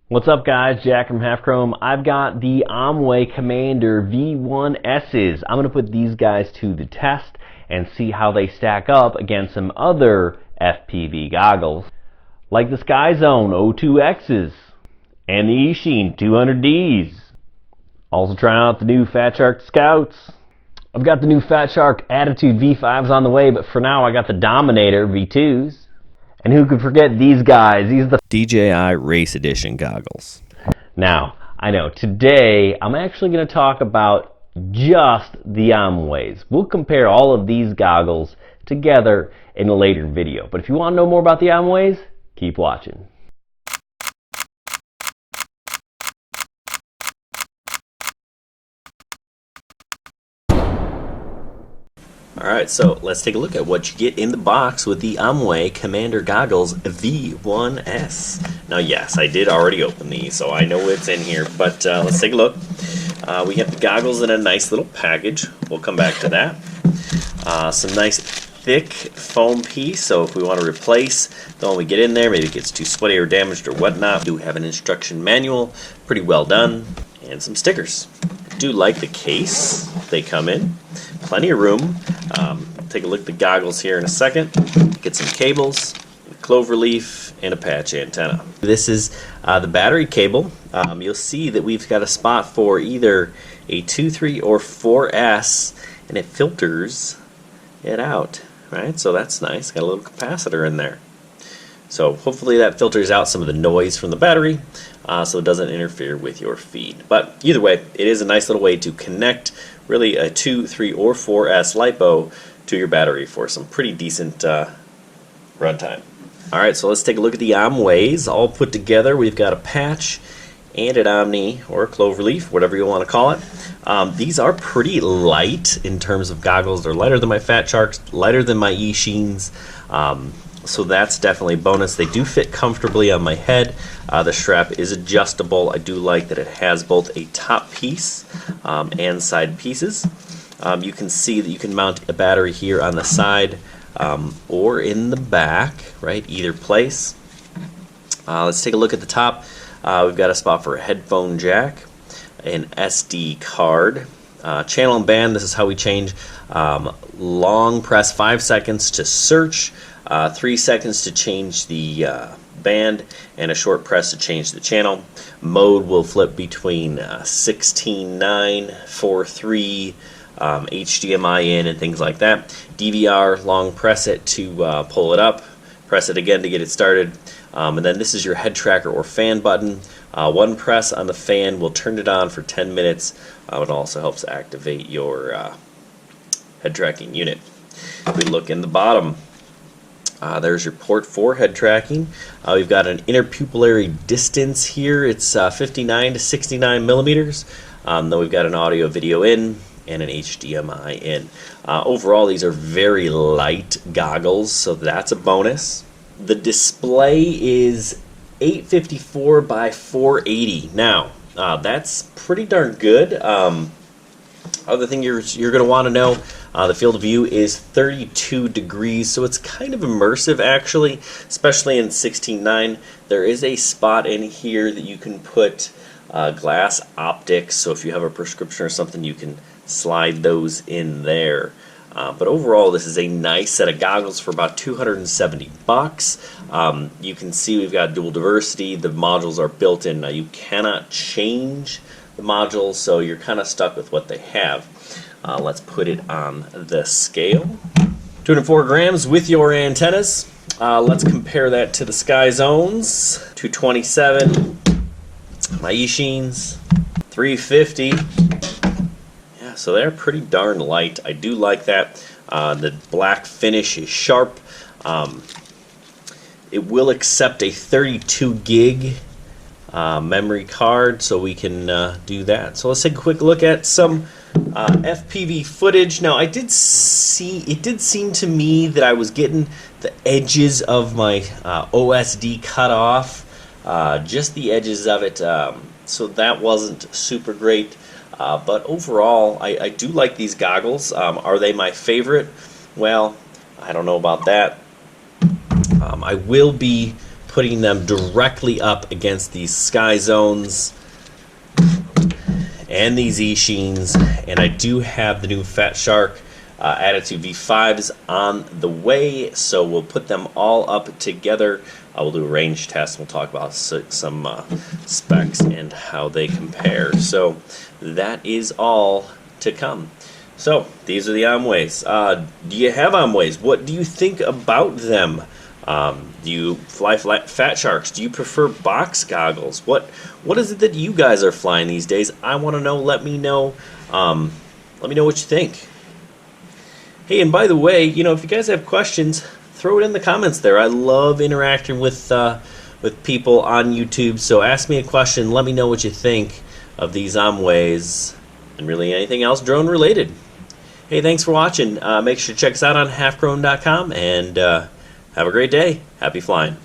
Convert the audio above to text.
What's up, guys? Jack from Half Chrome. I've got the Aomway Commander V1Ss. I'm going to put these guys to the test and see how they stack up against some other FPV goggles, like the SkyZone O2Xs and the Eachine 200Ds. Also trying out the new Fat Shark Scouts. I've got the new Fat Shark Attitude V5s on the way, but for now I got the Dominator V2s. And who could forget these guys? These are the DJI Race Edition goggles. Now, I know, today I'm actually going to talk about just the Aomways. We'll compare all of these goggles together in a later video. But if you want to know more about the Aomways, keep watching. Alright, so let's take a look at what you get in the box with the Aomway Commander Goggles V1S. Now yes, I did already open these, so I know it's in here, but let's take a look. We have the goggles in a nice little package. We'll come back to that. Some nice thick foam piece, so if we want to replace the one we get in there, maybe it gets too sweaty or damaged or whatnot, we do have an instruction manual, pretty well done, and some stickers. I do like the case they come in. Plenty of room. Take a look at the goggles here in a second. Get some cables, a clover leaf, and a patch antenna. This is the battery cable. You'll see that we've got a spot for either a 2, 3, or 4S, and it filters it out. Right? So that's nice. Got a little capacitor in there. So hopefully that filters out some of the noise from the battery so it doesn't interfere with your feed. But either way, it is a nice little way to connect really a 2, 3, or 4S LiPo to your battery for some pretty decent runtime. Alright, so let's take a look at the Aomways all put together. We've got a patch and an Omni or a cloverleaf, whatever you want to call it. These are pretty light in terms of goggles. They're lighter than my Fat Sharks, lighter than my Eachines. So that's definitely a bonus. They do fit comfortably on my head. The strap is adjustable. I do like that it has both a top piece and side pieces. You can see that you can mount a battery here on the side or in the back, right? Either place. Let's take a look at the top. We've got a spot for a headphone jack, an SD card, channel and band. This is how we change. Long press 5 seconds to search. 3 seconds to change the band, and a short press to change the channel. Mode will flip between 16.9, 4.3, HDMI in, and things like that. DVR, long press it to pull it up, press it again to get it started, and then this is your head tracker or fan button. One press on the fan will turn it on for 10 minutes. It also helps activate your head tracking unit. If we look in the bottom, there's your port for head tracking. We've got an interpupillary distance here. It's 59 to 69 millimeters. Then we've got an audio video in and an HDMI in. Overall, these are very light goggles, so that's a bonus. The display is 854 by 480. Now, that's pretty darn good. Other thing you're going to want to know, the field of view is 32 degrees, so it's kind of immersive actually, especially in 16.9. There is a spot in here that you can put glass optics, so if you have a prescription or something, you can slide those in there. But overall, this is a nice set of goggles for about 270 bucks. You can see we've got dual diversity. The modules are built in. Now, you cannot change the modules, so you're kind of stuck with what they have. Let's put it on the scale. 204 grams with your antennas. Let's compare that to the SkyZones. 227. My Eachines. 350. Yeah, so they're pretty darn light. I do like that. The black finish is sharp. It will accept a 32 gig memory card, so we can do that. So let's take a quick look at some FPV footage. Now, it did seem to me that I was getting the edges of my OSD cut off, just the edges of it, so that wasn't super great. But overall, I do like these goggles. Are they my favorite? Well, I don't know about that. I will be putting them directly up against these Sky Zones and these E-Sheens. And I do have the new Fat Shark Attitude V5s on the way, so we'll put them all up together. We'll do a range test. We'll talk about some specs and how they compare. So that is all to come. So these are the Aomways. Do you have Aomways? What do you think about them? Do you fly Fat Sharks? Do you prefer box goggles? What is it that you guys are flying these days? I want to know. Let me know. Let me know what you think. Hey, and by the way, you know, if you guys have questions, throw it in the comments there. I love interacting with people on YouTube. So ask me a question. Let me know what you think of these Aomways and really anything else drone related. Hey, thanks for watching. Make sure to check us out on halfgrown.com and have a great day. Happy flying.